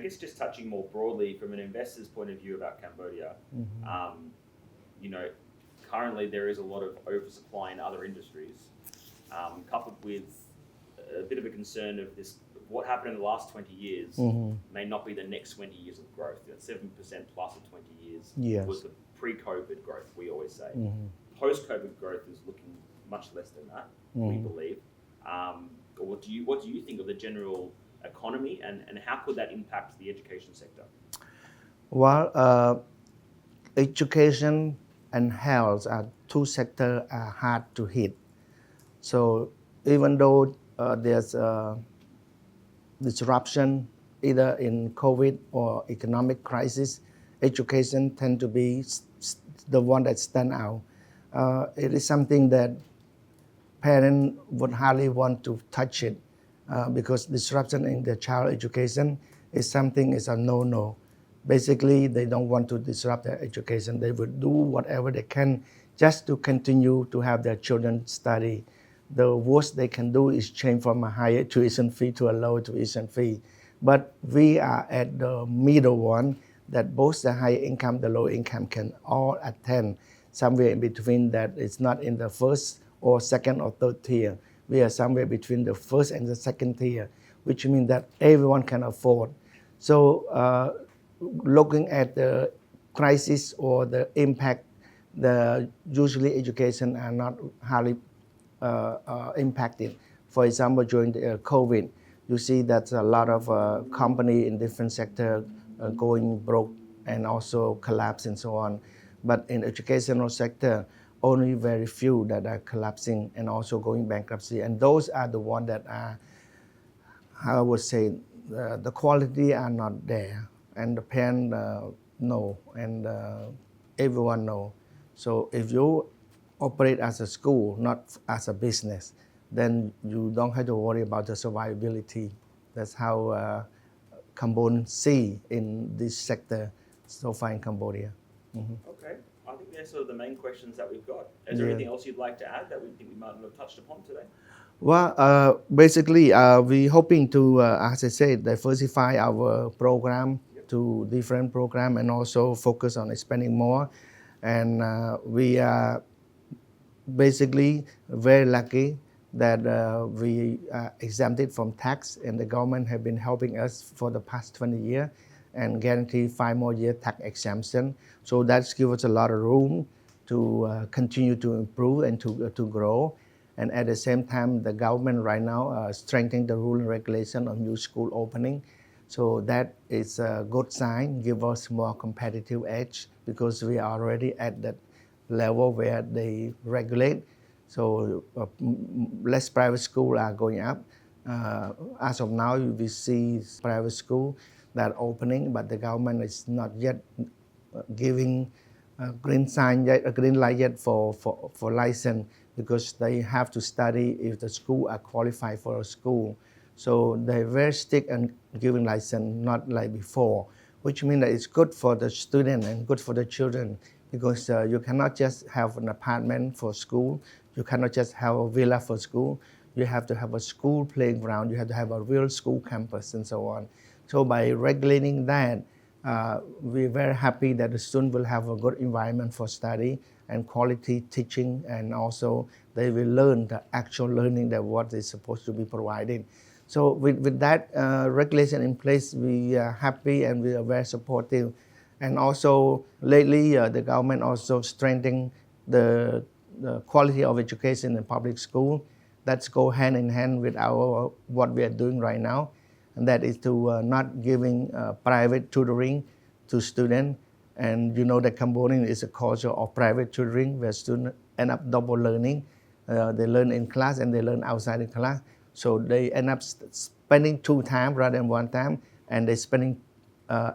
guess just touching more broadly from an investor's point of view about Cambodia, you know, currently there is a lot of oversupply in other industries, coupled with a bit of a concern of this. What happened in the last 20 years may not be the next 20 years of growth. That 7% plus of 20 years was the pre-COVID growth, we always say. Post-COVID growth is looking much less than that, we believe. Or what do you think of the general economy, and how could that impact the education sector? Well, education and health are two sectors are hard to hit. So even though there's disruption either in COVID or economic crisis, education tend to be the one that stand out. It is something that parents would hardly want to touch it because disruption in their child education is something is a no-no. Basically, they don't want to disrupt their education. They would do whatever they can just to continue to have their children study. The worst they can do is change from a higher tuition fee to a lower tuition fee. But we are at the middle one that both the high income, the low income can all attend. Somewhere in between that, it's not in the first or second or third tier. We are somewhere between the first and the second tier, which means that everyone can afford. So looking at the crisis or the impact, usually education are not highly impacted. For example, during the COVID, you see that a lot of companies in different sectors going broke and also collapse and so on. But in educational sector, only very few that are collapsing and also going bankruptcy. And those are the ones that are, I would say, the quality are not there. And the parents know, and everyone know. So if you operate as a school, not as a business, then you don't have to worry about the survivability. That's how Cambodians see in this sector so far in Cambodia. Okay, I think they're sort of the main questions that we've got. Is there anything else you'd like to add that we think we might not have touched upon today? Well, basically, we're hoping to, as I said, diversify our program to different program and also focus on expanding more. And we are basically very lucky that we are exempted from tax, and the government have been helping us for the past 20 years and guarantee 5 more years tax exemption. So that's gives us a lot of room to continue to improve and to grow. And at the same time, the government right now strengthening the rule and regulation of new school opening. So that is a good sign, give us more competitive edge because we are already at that level where they regulate. So less private schools are going up. As of now, we see private schools that are opening, but the government is not yet giving a green light yet for license because they have to study if the school are qualified for a school. So they're very strict on giving license, not like before, which means that it's good for the student and good for the children because you cannot just have an apartment for school. You cannot just have a villa for school. You have to have a school playground. You have to have a real school campus and so on. So by regulating that, we're very happy that the students will have a good environment for study and quality teaching, and also they will learn the actual learning that what is supposed to be provided. So with that regulation in place, we are happy and we are very supportive. And also lately, the government also strengthening the quality of education in public school. That's go hand in hand with what we are doing right now, and that is to not giving private tutoring to students. And you know that Cambodian is a culture of private tutoring where students end up double learning. They learn in class and they learn outside the class. So they end up spending 2 times rather than 1 time, and they're spending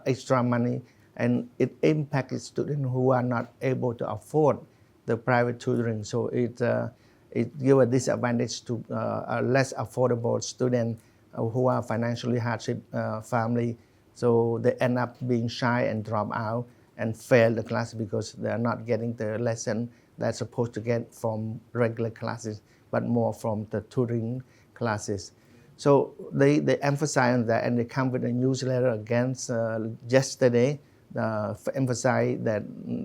extra money. And it impacts students who are not able to afford the private tutoring. So it gives a disadvantage to a less affordable student who are financially hardship family. So they end up being shy and drop out and fail the class because they are not getting the lesson they're supposed to get from regular classes, but more from the tutoring classes. So they emphasize on that, and they come with a newsletter against yesterday, emphasize that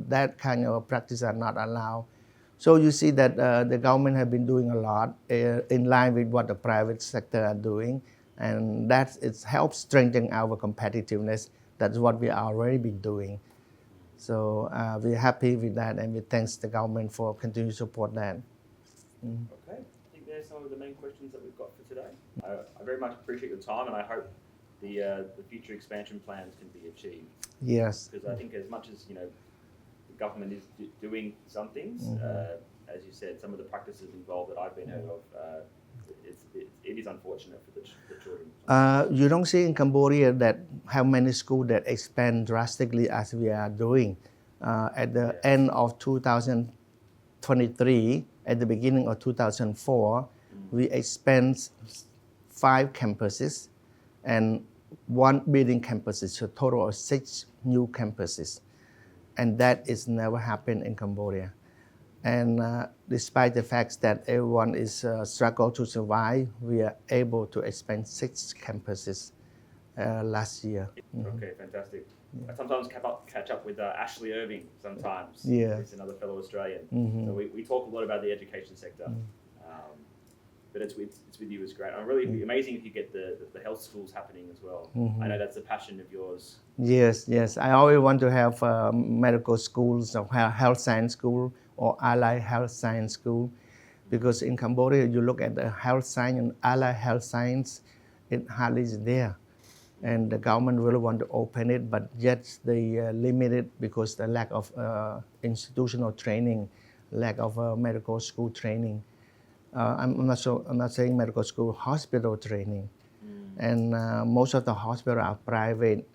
that kind of practice are not allowed. So you see that the government have been doing a lot in line with what the private sector are doing, and that it helps strengthen our competitiveness. That's what we already been doing. So we're happy with that, and we thanks the government for continued support that. Okay, I think there's some of the main questions that we've got for today. I very much appreciate your time, and I hope the future expansion plans can be achieved. Yes. Because I think as much as the government is doing some things, as you said, some of the practices involved that I've been heard of, it is unfortunate for the children. You don't see in Cambodia that how many schools that expand drastically as we are doing. At the end of 2023, at the beginning of 2004, we expand 5 campuses and 1 building campuses, so a total of 6 new campuses. And that is never happened in Cambodia. And despite the fact that everyone is struggle to survive, we are able to expand 6 campuses last year. Okay, fantastic. I sometimes catch up with Ashley Irving sometimes. Yeah. He's another fellow Australian. So we talk a lot about the education sector. But it's with you is great. And really amazing if you get the health schools happening as well. I know that's a passion of yours. Yes. I always want to have medical schools or health science school or allied health science school, because in Cambodia you look at the health science and allied health science, it hardly is there. And the government really want to open it, but yet they limit it because the lack of institutional training, lack of medical school training. I'm not saying medical school, hospital training. And most of the hospitals are private,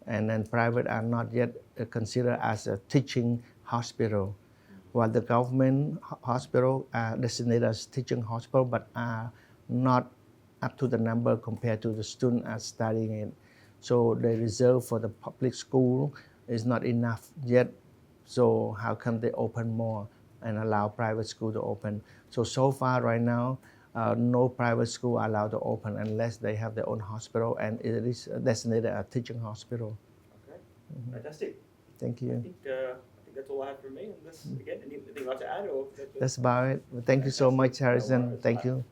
and then private are not yet considered as a teaching hospital. While the government hospital are designated as teaching hospital, but are not up to the number compared to the students are studying it. So the reserve for the public school is not enough yet. So how come they open more and allow private school to open? So far right now, no private school are allowed to open unless they have their own hospital, and it is designated a teaching hospital. Okay, fantastic. Thank you. I think that's all I have from me. Unless, again, anything you'd like to add? Or That's about it. Thank you so much, Harrison. No worries. Thank you.